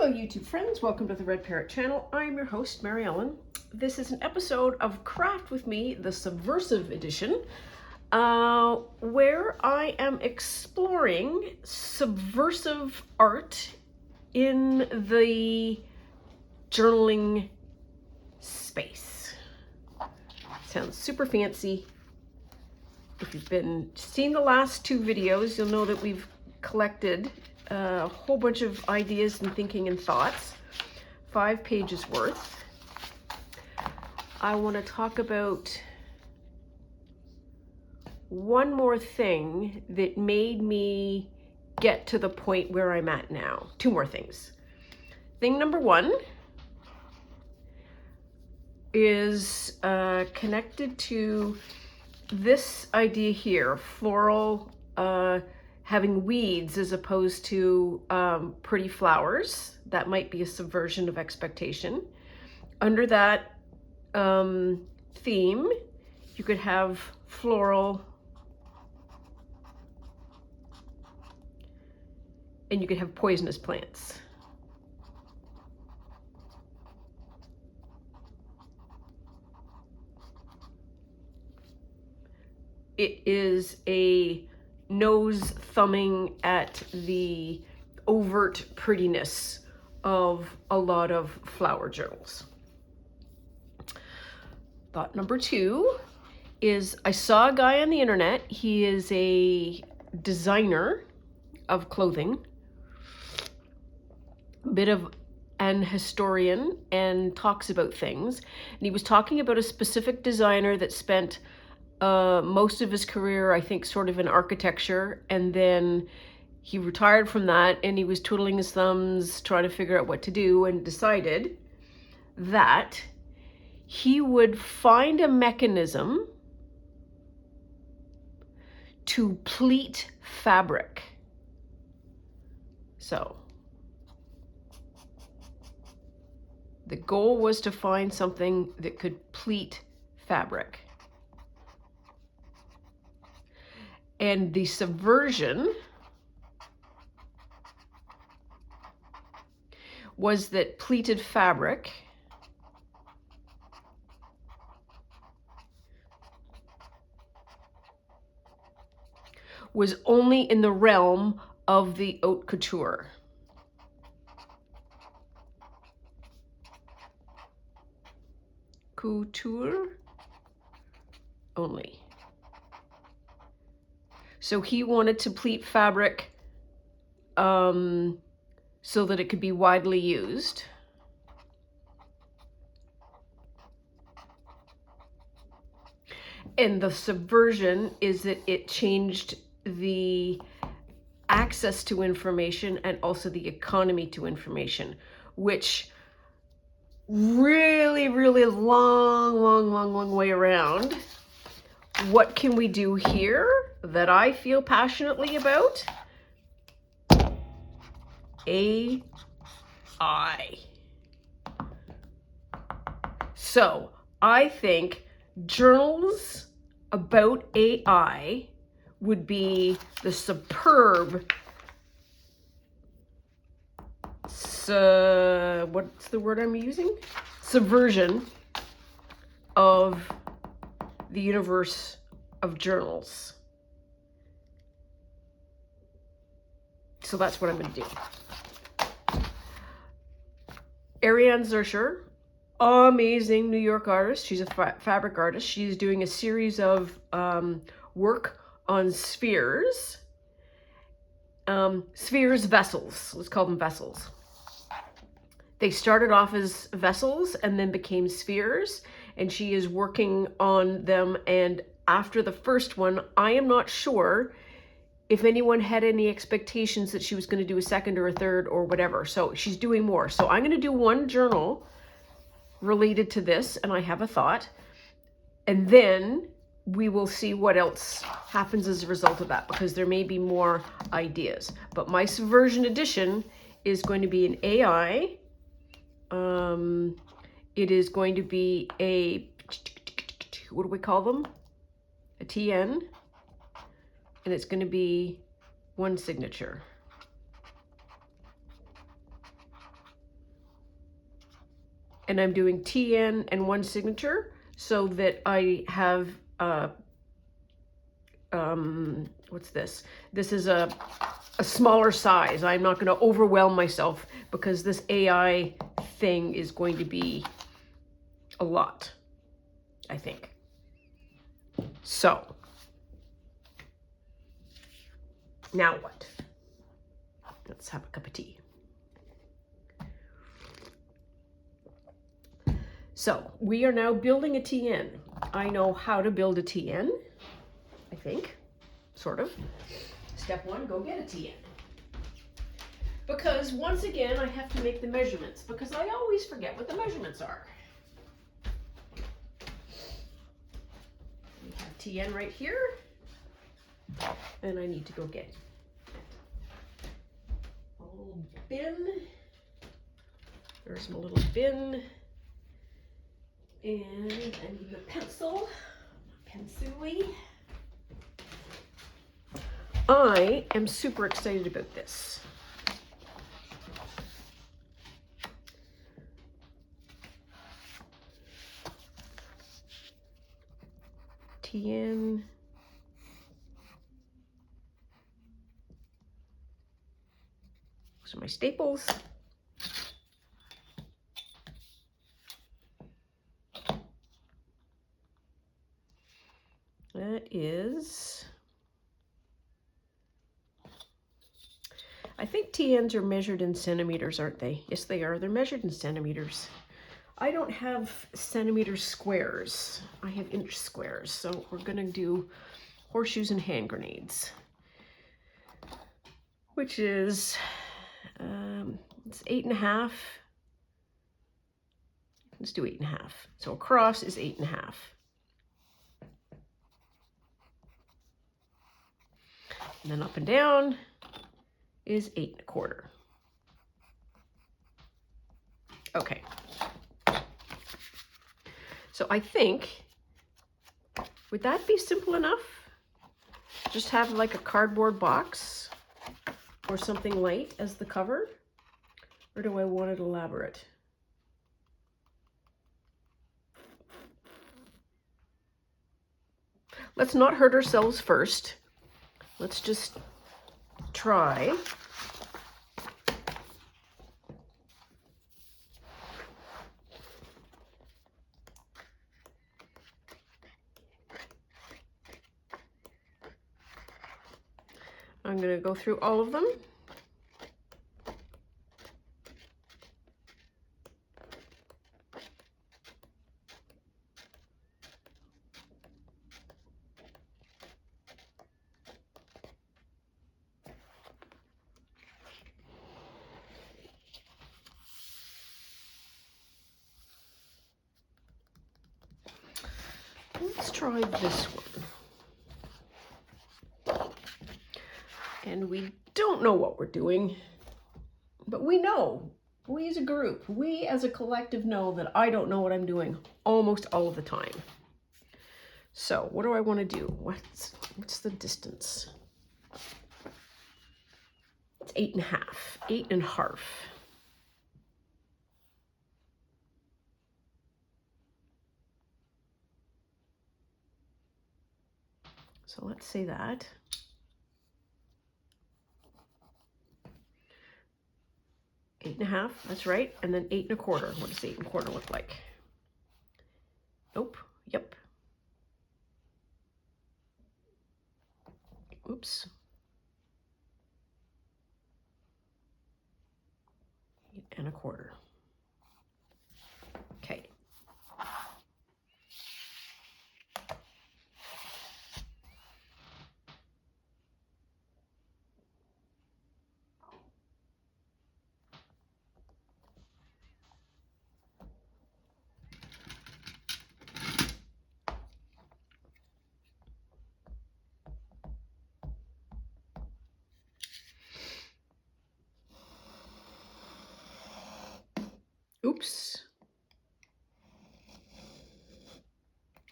Hello YouTube friends, welcome to the Red Parrot channel. I'm your host, Mary Ellen. This is an episode of Craft With Me, the Subversive edition, where I am exploring subversive art in the journaling space. Sounds super fancy. If you've seen the last two videos, you'll know that we've collected a whole bunch of ideas and thinking and thoughts, 5 pages worth. I want to talk about one more thing that made me get to the point where I'm at now. 2 more things. Thing number 1 is connected to this idea here, floral, having weeds as opposed to pretty flowers. That might be a subversion of expectation. Under that theme, you could have floral, and you could have poisonous plants. It is a nose thumbing at the overt prettiness of a lot of flower journals. Thought number 2 is I saw a guy on the internet. He is a designer of clothing, a bit of an historian, and talks about things. And he was talking about a specific designer that spent most of his career, I think, sort of in architecture, and then he retired from that and he was twiddling his thumbs trying to figure out what to do, and decided that he would find a mechanism to pleat fabric. So the goal was to find something that could pleat fabric. And the subversion was that pleated fabric was only in the realm of the haute couture. Couture only. So he wanted to pleat fabric so that it could be widely used. And the subversion is that it changed the access to information and also the economy to information, which really long way around. What can we do here that I feel passionately about? AI. So I think journals about AI would be the superb, what's the word I'm using? Subversion of the universe of journals. So that's what I'm going to do. Ariane Zurcher, amazing New York artist. She's a fabric artist. She's doing a series of work on spheres. Spheres, vessels. Let's call them vessels. They started off as vessels and then became spheres, and she is working on them. And after the first one, I am not sure if anyone had any expectations that she was going to do a second or a third or whatever. So she's doing more. So I'm going to do one journal related to this, and I have a thought. And then we will see what else happens as a result of that, because there may be more ideas. But my subversion edition is going to be an AI. It is going to be a, what do we call them? A TN. And it's going to be one signature. and I'm doing TN and one signature so that I have, what's this? This is a smaller size. I'm not going to overwhelm myself because this AI thing is going to be a lot, I think. So, now what? Let's have a cup of tea. So, we are now building a TN. I know how to build a TN, I think, sort of. Step one, go get a TN. Because once again, I have to make the measurements because I always forget what the measurements are. We have TN right here, and I need to go get a little bin. There's my little bin, and I need a pencil, pencil-y. I am super excited about this. TN. Those are my staples. That is, I think TNs are measured in centimeters, aren't they? Yes, they are. They're measured in centimeters. I don't have centimeter squares. I have inch squares. So we're going to do horseshoes and hand grenades, which is, it's 8.5. Let's do 8.5. So across is 8.5. And then up and down is 8.25. Okay. So I think, would that be simple enough? Just have like a cardboard box or something light as the cover? Or do I want it elaborate? Let's not hurt ourselves first. Let's just try. I'm going to go through all of them. Let's try this one. And we don't know what we're doing, but we know. We as a group, we as a collective know that I don't know what I'm doing almost all of the time. So what do I want to do? What's the distance? It's 8.5, 8.5. So let's say that. 8.5, that's right. And then 8.25. What does 8.25 look like? Nope. Yep. Oops. 8.25. Okay. Oops.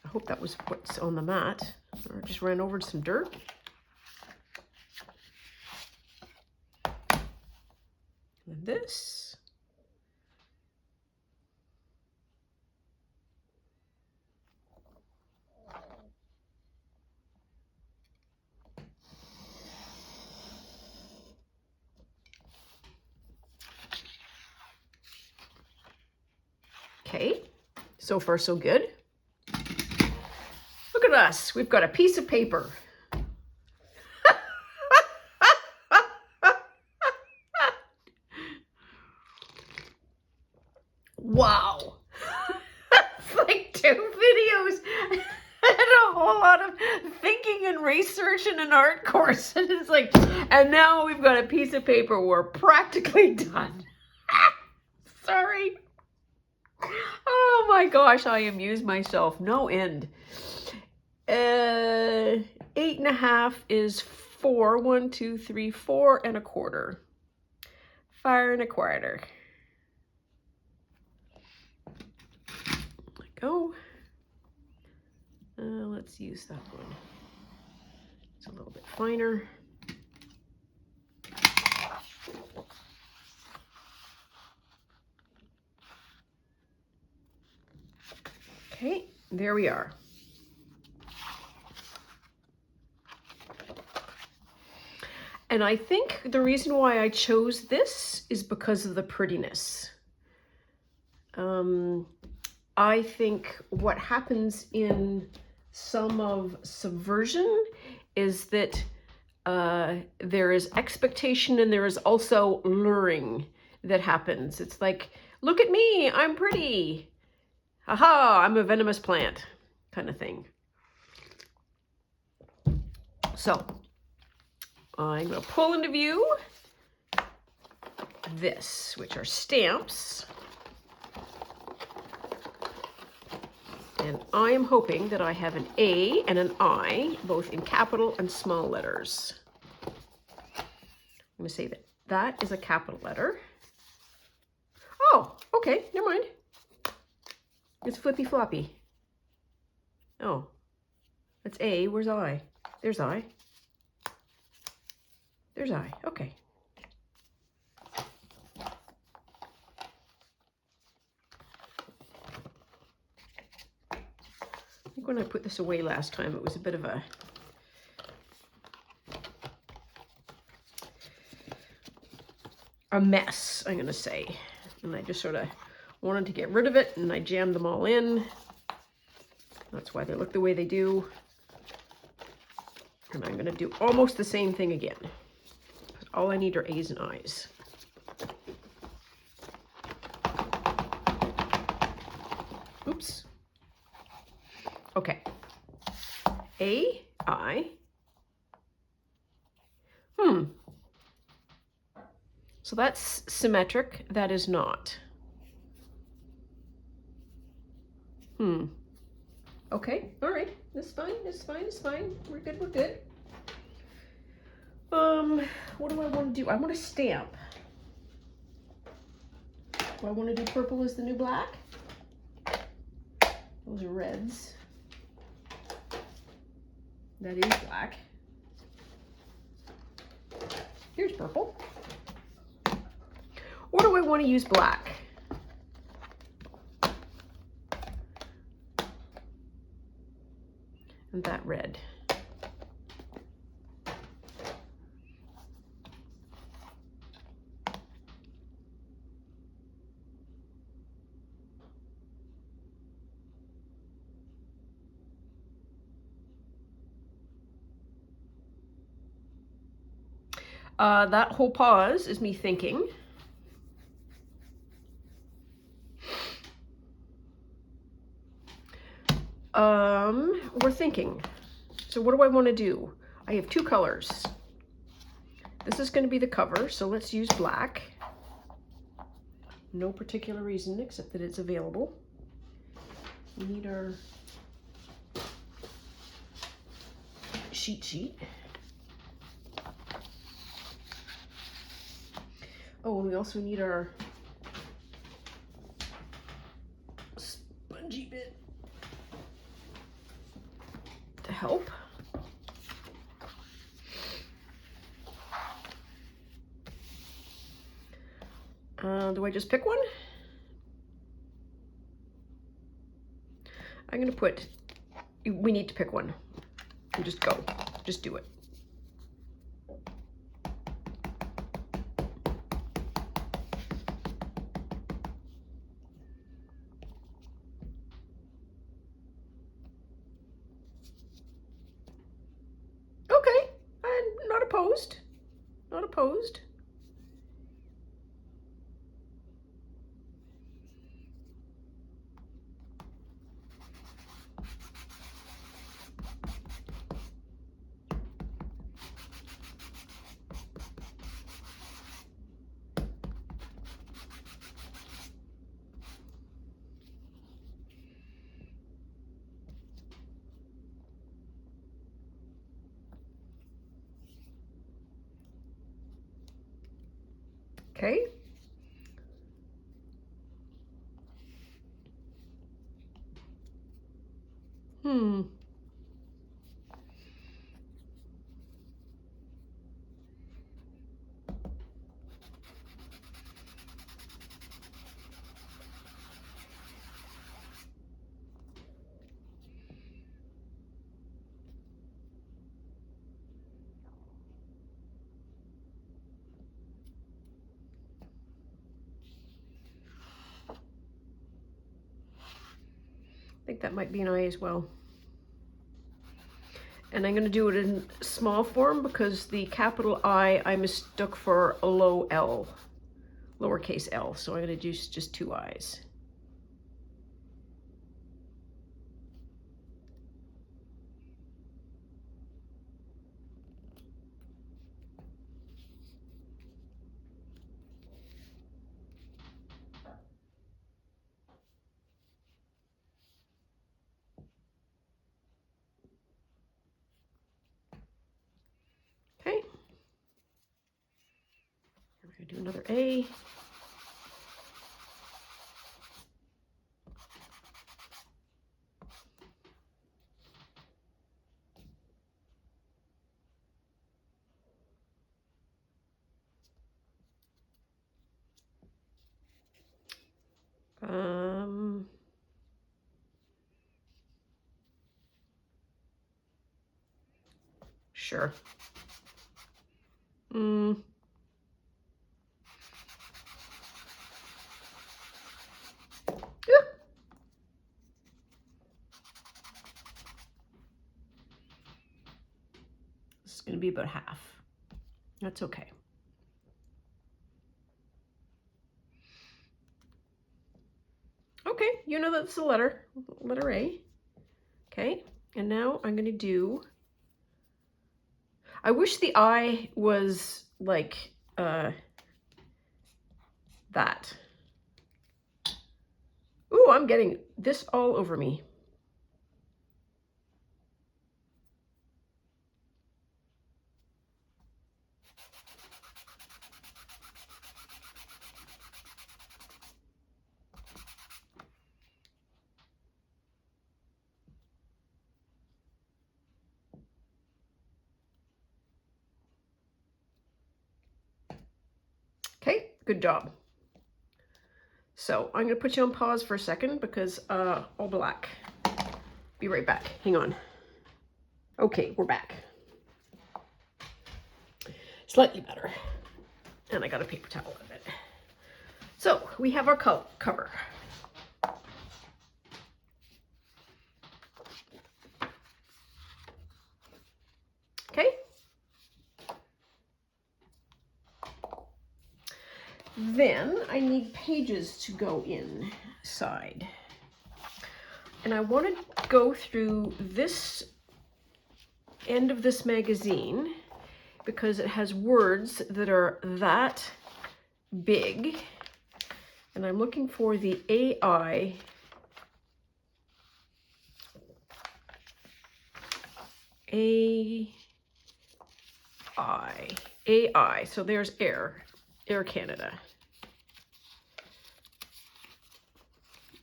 I hope that was what's on the mat, or just ran over some dirt. And this. Okay, so far so good. Look at us, we've got a piece of paper. Wow. It's like 2 videos and a whole lot of thinking and research in an art course. And it's like, and now we've got a piece of paper. We're practically done. Sorry. Oh my gosh, I amuse myself. No end. 8.5 is 4. 1, 2, 3, 4 1/4. 4 1/4. Go. Let's use that one. It's a little bit finer. Okay, there we are. And I think the reason why I chose this is because of the prettiness. I think what happens in some of Subversion is that there is expectation and there is also luring that happens. It's like, look at me, I'm pretty. Haha, I'm a venomous plant kind of thing. So I'm going to pull into view this, which are stamps. And I am hoping that I have an A and an I, both in capital and small letters. I'm going to say that that is a capital letter. Oh, okay, never mind. It's flippy floppy. Oh, that's A. Where's I? There's I. There's I. Okay. I think when I put this away last time, it was a bit of a mess, I'm going to say. And I just sort of wanted to get rid of it, and I jammed them all in. That's why they look the way they do. And I'm going to do almost the same thing again. All I need are A's and I's. Oops. Okay. A, I. So that's symmetric. That is not. Okay. All right. That's fine. That's fine. That's fine. We're good. We're good. What do I want to do? I want to stamp. Do I want to do purple as the new black? Those are reds. That is black. Here's purple. Or do I want to use black? And that red. That whole pause is me thinking. We're thinking. So what do I want to do? I have 2 colors. This is going to be the cover, so let's use black. No particular reason except that it's available. We need our sheet. Oh, and we also need our spongy bit to help. Do I just pick one? I'm going to put, we need to pick one. And just go. Just do it. opposed. Not opposed. Okay. I think that might be an I as well. And I'm going to do it in small form because the capital I mistook for a low L, lowercase l. So I'm going to do just two I's. Okay. We're going to do another A. Sure. Yeah. This is going to be about half. That's okay. Okay, you know that's the letter A. Okay, and now I'm going to do, I wish the I was like that. Ooh, I'm getting this all over me. Okay, good job. So I'm going to put you on pause for a second because all black. Be right back. Hang on. Okay, we're back. Slightly better. And I got a paper towel of it. So we have our cover. Okay. Then I need pages to go inside. And I want to go through this end of this magazine because it has words that are that big. And I'm looking for the AI. AI. So there's Air Canada.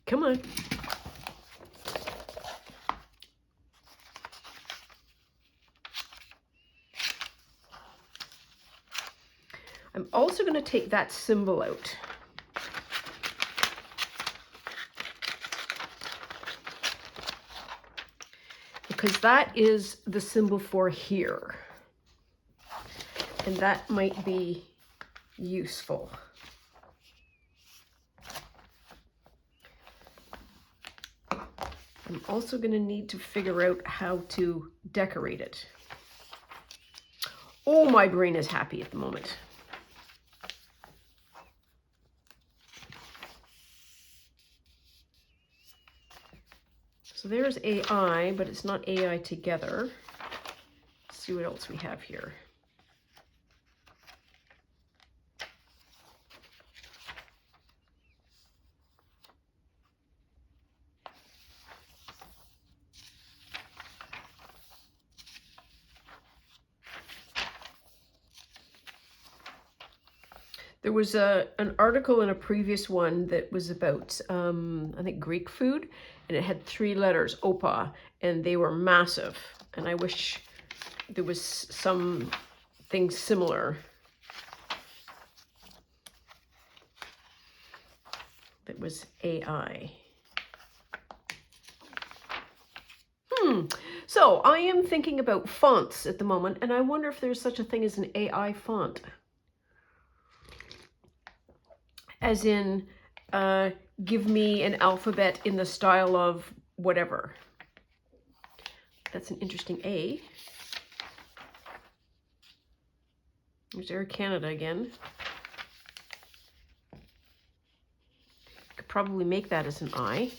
Come on. I'm also going to take that symbol out. Because that is the symbol for here. And that might be useful. I'm also going to need to figure out how to decorate it. Oh, my brain is happy at the moment. So there's AI, but it's not AI together. Let's see what else we have here. There was an article in a previous one that was about, I think, Greek food, and it had 3 letters, OPA, and they were massive. And I wish there was something similar that was AI. So I am thinking about fonts at the moment, and I wonder if there's such a thing as an AI font. As in, give me an alphabet in the style of whatever. That's an interesting A. There's Air Canada again. Could probably make that as an I.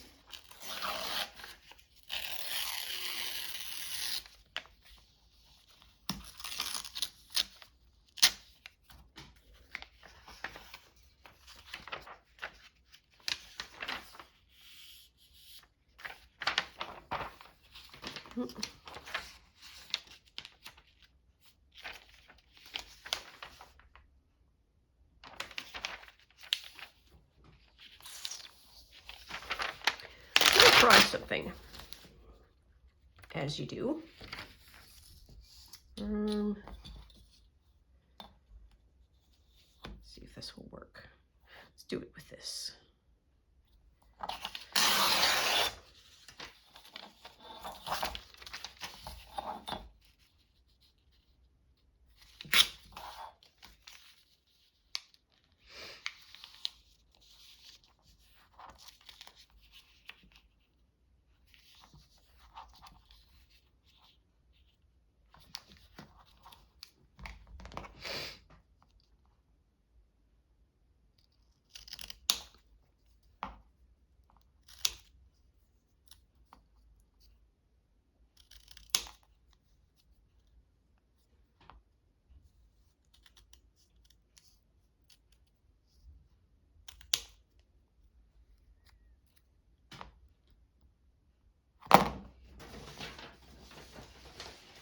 Try something, as you do. Let's see if this will work. Let's do it with this.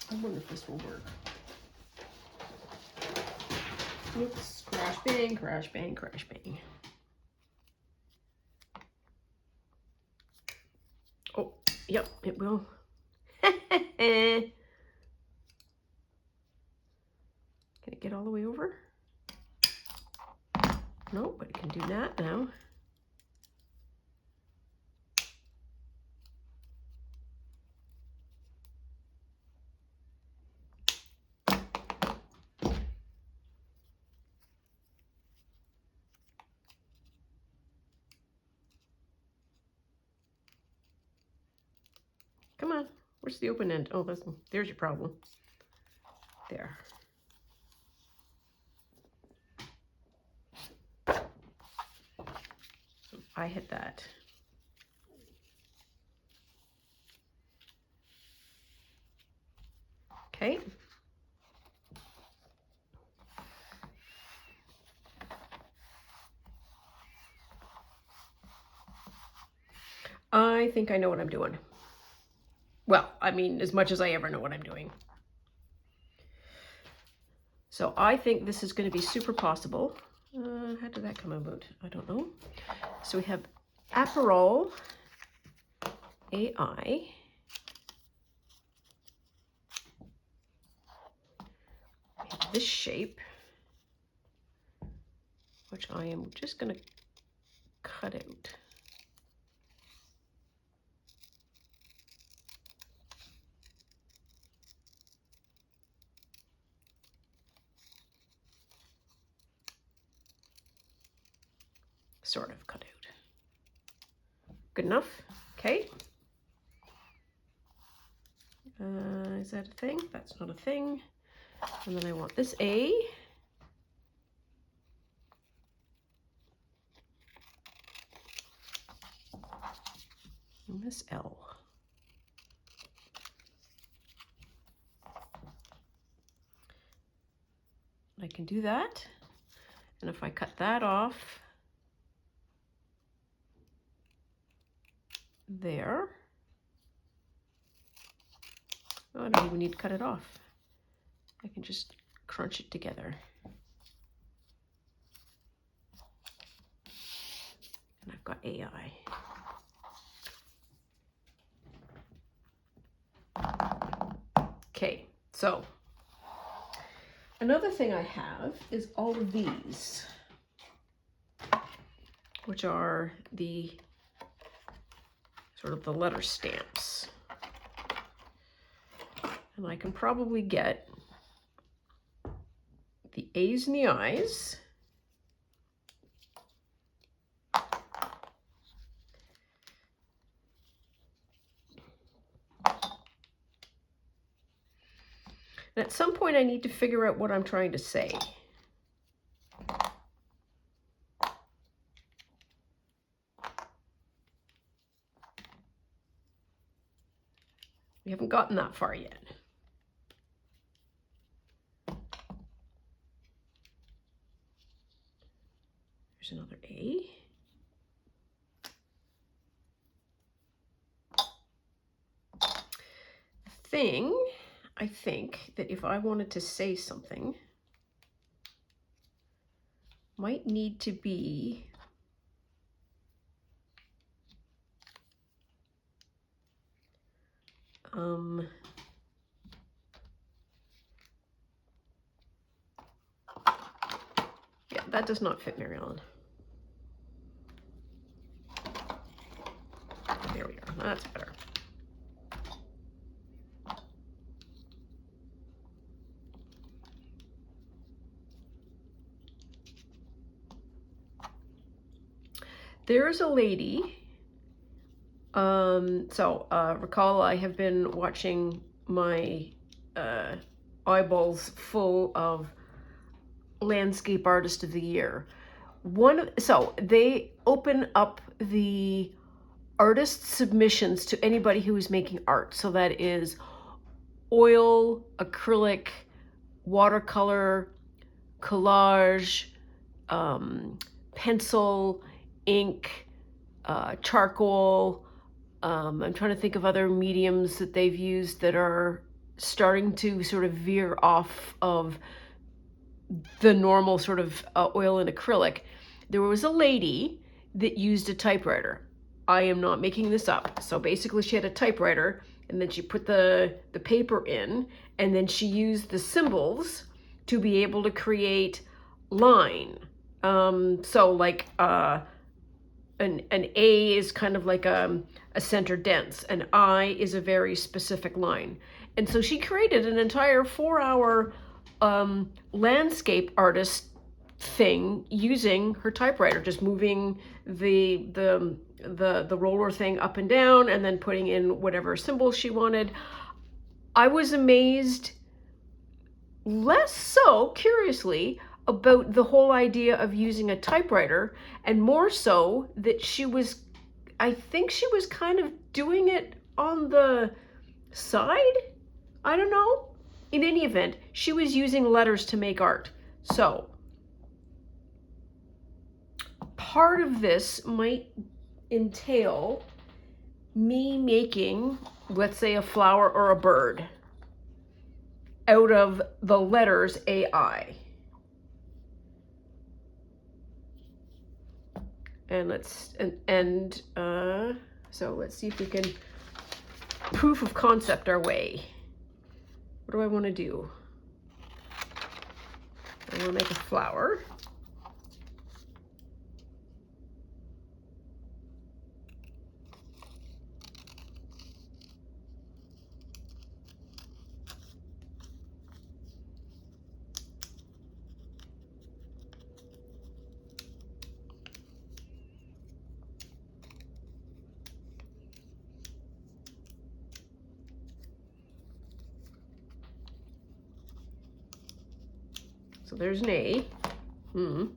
I wonder if this will work. Oops, crash, bang, crash, bang, crash, bang. Oh, yep, it will. Can it get all the way over? No, but it can do that now. Come on, where's the open end? Oh, there's your problem. There. So I hit that. Okay. I think I know what I'm doing. Well, I mean, as much as I ever know what I'm doing. So I think this is going to be super possible. How did that come about? I don't know. So we have Aperol AI. We have this shape, which I am just going to cut out. Sort of cut out. Good enough? Okay. Is that a thing? That's not a thing. And then I want this A. And this L. I can do that. And if I cut that off there, oh, I don't even need to cut it off. I can just crunch it together. And I've got AI. Okay, so another thing I have is all of these, which are the sort of the letter stamps. And I can probably get the A's and the I's. And at some point I need to figure out what I'm trying to say. We haven't gotten that far yet. There's another A. I think that if I wanted to say something, might need to be yeah, that does not fit, Mary Ellen. There we are. That's better. There's a lady, recall I have been watching my eyeballs full of Landscape Artist of the Year. So they open up the artist submissions to anybody who is making art. So that is oil, acrylic, watercolor, collage, pencil, ink, charcoal. I'm trying to think of other mediums that they've used that are starting to sort of veer off of the normal sort of oil and acrylic. There was a lady that used a typewriter. I am not making this up. So basically she had a typewriter and then she put the paper in and then she used the symbols to be able to create line. So like an A is kind of like a center dense. An I is a very specific line. And so she created an entire 4-hour landscape artist thing using her typewriter, just moving the roller thing up and down and then putting in whatever symbols she wanted. I was amazed, less so, curiously, about the whole idea of using a typewriter, and more so that I think she was kind of doing it on the side. I don't know. In any event, she was using letters to make art. So part of this might entail me making, let's say, a flower or a bird out of the letters AI. And so let's see if we can proof of concept our way. What do I want to do? I want to make a flower. So there's an A. Didn't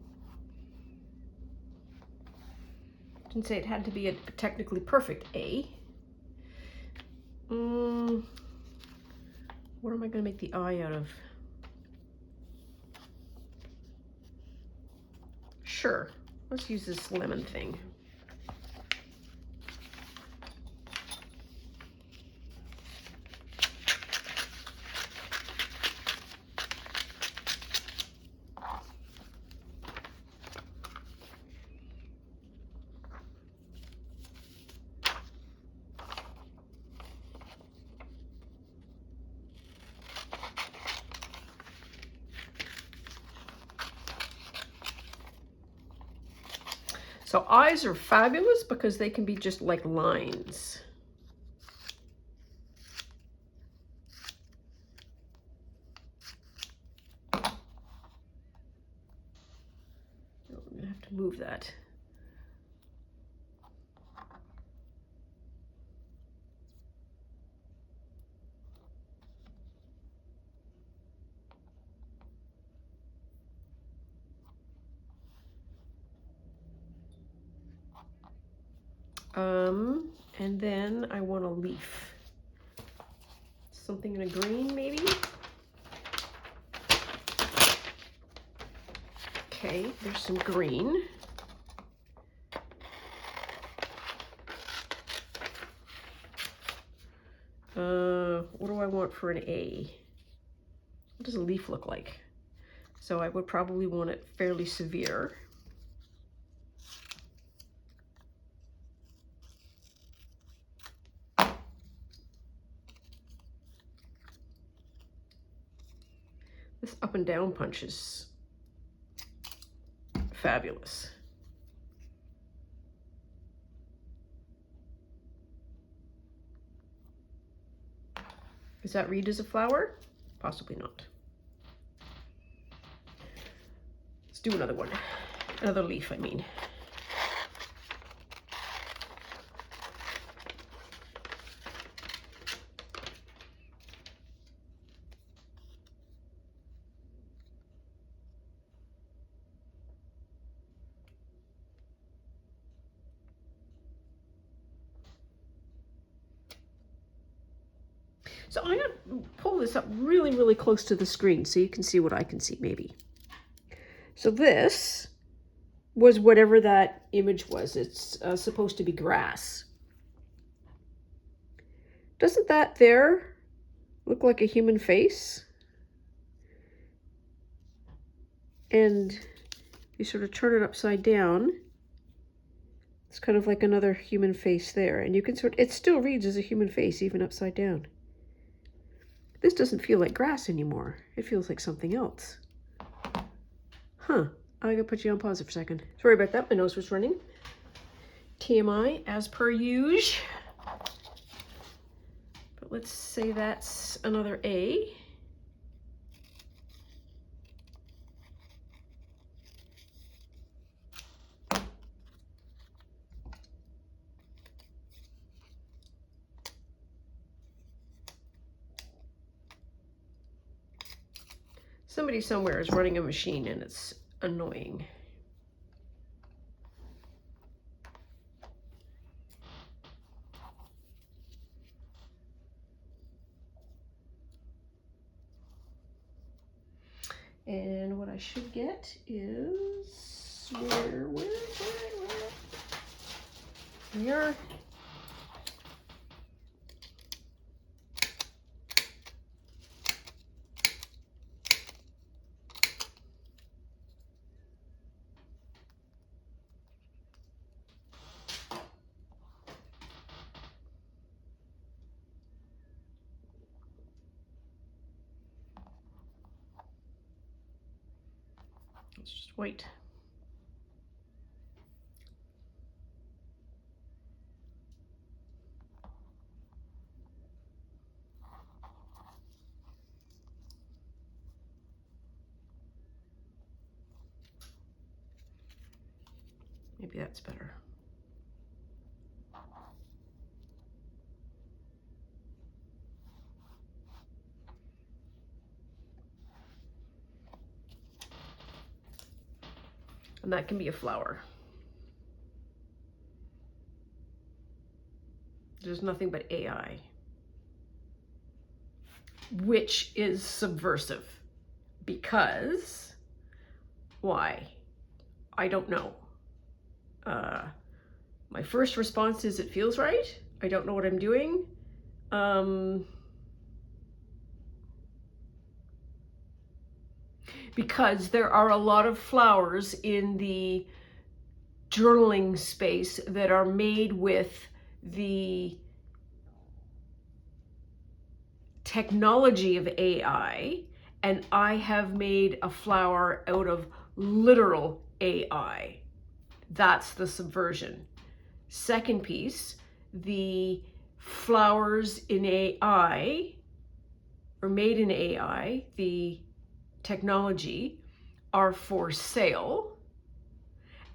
say it had to be a technically perfect A. What am I going to make the I out of? Sure, let's use this lemon thing. So eyes are fabulous because they can be just like lines. I'm gonna have to move that. And then I want a leaf. Something in a green, maybe? Okay, there's some green. What do I want for an A? What does a leaf look like? So I would probably want it fairly severe. This up and down punch is fabulous. Does that read as a flower? Possibly not. Let's do another one. Another leaf, I mean. So I'm going to pull this up really, really close to the screen so you can see what I can see, maybe. So this was whatever that image was. It's supposed to be grass. Doesn't that there look like a human face? And you sort of turn it upside down. It's kind of like another human face there. And you can it still reads as a human face, even upside down. This doesn't feel like grass anymore. It feels like something else. Huh. I gotta put you on pause for a second. Sorry about that, my nose was running. TMI, as per usual. But let's say that's another A. Somebody somewhere is running a machine and it's annoying. And what I should get is where? Here. Let's just wait. Maybe that's better. And that can be a flower. There's nothing but AI, which is subversive. Because, why? I don't know. My first response is it feels right. I don't know what I'm doing. Because there are a lot of flowers in the journaling space that are made with the technology of AI, and I have made a flower out of literal AI. That's the subversion. Second piece, the flowers in AI, or made in AI, the technology, are for sale,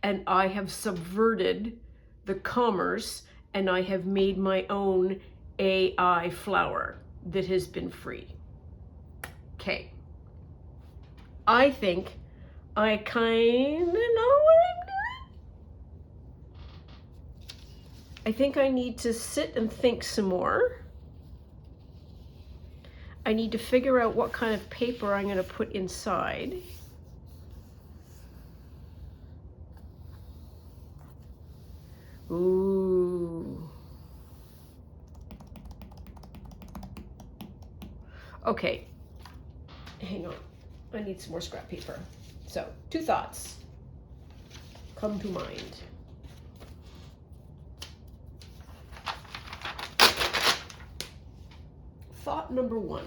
and I have subverted the commerce, and I have made my own AI flower that has been free. Okay. I think I kind of know what I'm doing. I think I need to sit and think some more. I need to figure out what kind of paper I'm going to put inside. Ooh. Okay. Hang on. I need some more scrap paper. So, 2 thoughts come to mind. Thought number 1.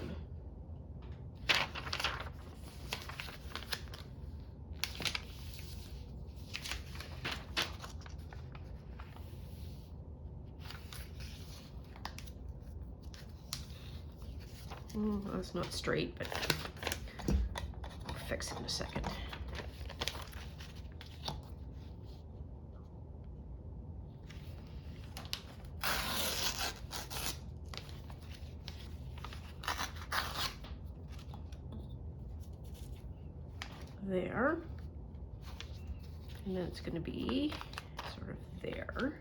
That's not straight, but I'll fix it in a second. There. And then it's going to be sort of there.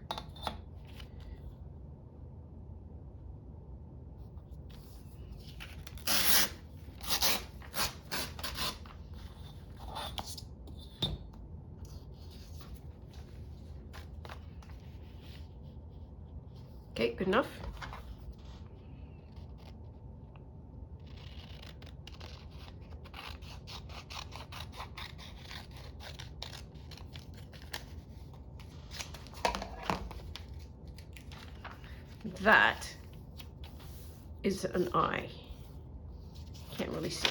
Okay, good enough. That is an eye. Can't really see.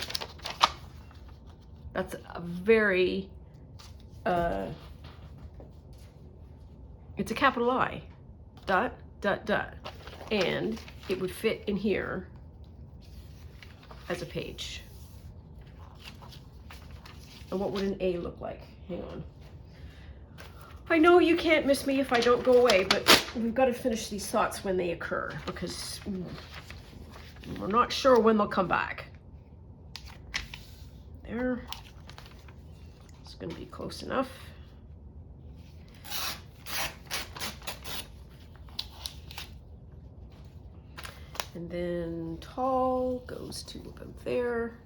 That's a very, it's a capital I. Dot, dot, dot. And it would fit in here as a page. And what would an A look like? Hang on. I know you can't miss me if I don't go away, but we've got to finish these thoughts when they occur, because we're not sure when they'll come back. There. It's going to be close enough. And then tall goes to about there.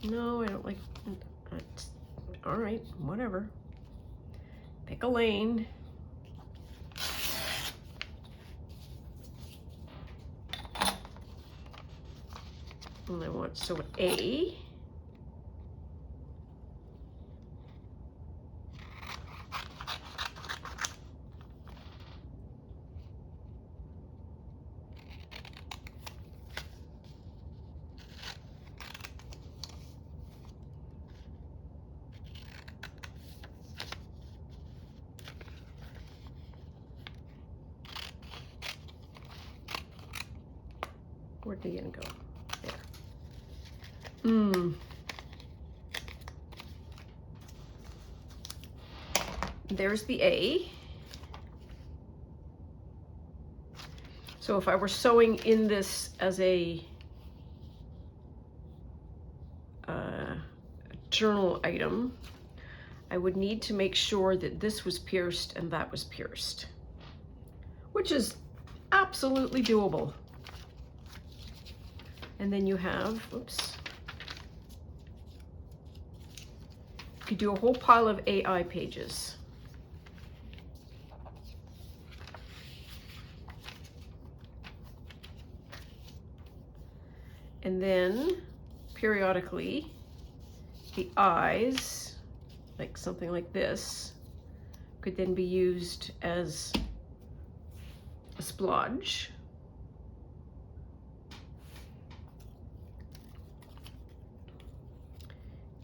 No, I don't like, all right, whatever. Pick a lane. And I want, so an A. Where'd the N go? There. There's the A. So if I were sewing in this as a journal item, I would need to make sure that this was pierced and that was pierced, which is absolutely doable. And then you have, oops, you could do a whole pile of AI pages. And then periodically the eyes, like something like this, could then be used as a splodge.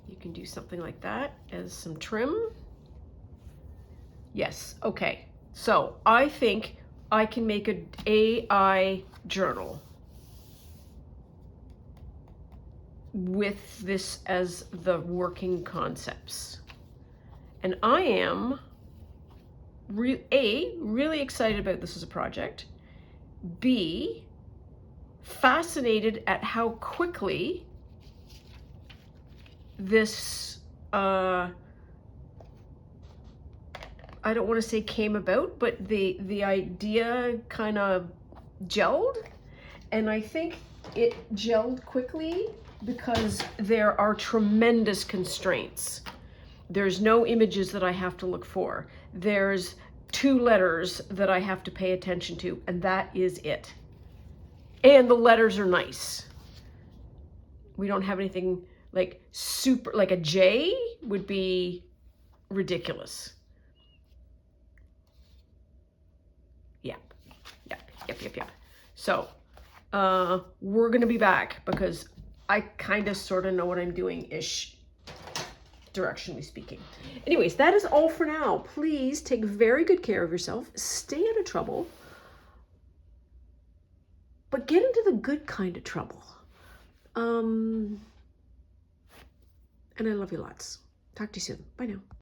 You can do something like that as some trim. Yes, okay. So I think I can make an AI journal with this as the working concepts. And I am really excited about this as a project. B, fascinated at how quickly this, I don't want to say came about, but the idea kind of gelled. And I think it gelled quickly because there are tremendous constraints. There's no images that I have to look for. There's 2 letters that I have to pay attention to, and that is it. And the letters are nice. We don't have anything like super, like a J would be ridiculous. Yep. So we're gonna be back because I kind of sort of know what I'm doing-ish, directionally speaking. Anyways, that is all for now. Please take very good care of yourself. Stay out of trouble. But get into the good kind of trouble. And I love you lots. Talk to you soon. Bye now.